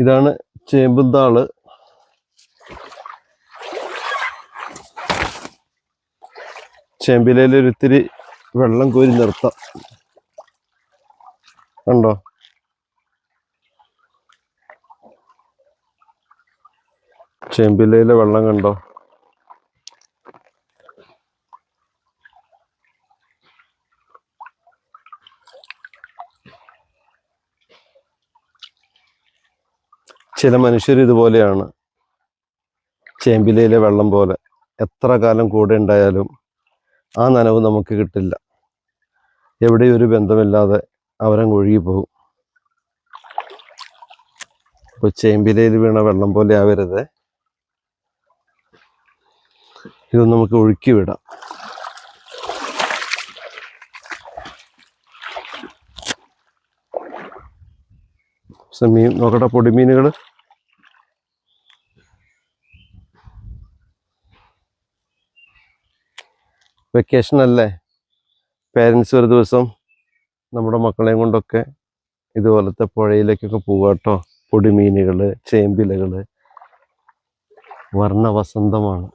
ഇതാണ് ചേമ്പുന്താള്. ചേമ്പിലയിൽ ഒരിത്തിരി വെള്ളം കോരി നിർത്താം. കണ്ടോ? ചേമ്പിലയിലെ വെള്ളം കണ്ടോ? ചില മനുഷ്യർ ഇതുപോലെയാണ്. ചേമ്പിലയിലെ വെള്ളം പോലെ എത്ര കാലം കൂടെ ഉണ്ടായാലും ആ നനവ് നമുക്ക് കിട്ടില്ല. എവിടെയും ഒരു ബന്ധമില്ലാതെ അവരങ്ങ് ഒഴുകി പോകും. അപ്പോൾ ചേമ്പിലയിൽ വീണ വെള്ളം പോലെ ആവരുത്. ഇത് നമുക്ക് ഒഴുക്കി വിടാം. മീൻ നോക്കട്ടെ, പൊടിമീനുകൾ. വെക്കേഷൻ അല്ലേ, പേരൻസ് ഒരു ദിവസം നമ്മുടെ മക്കളെയും കൊണ്ടൊക്കെ ഇതുപോലത്തെ പുഴയിലേക്കൊക്കെ പോവാട്ടോ. പൊടിമീനുകൾ, ചേമ്പിലകൾ വർണ്ണവസന്തമാണ്.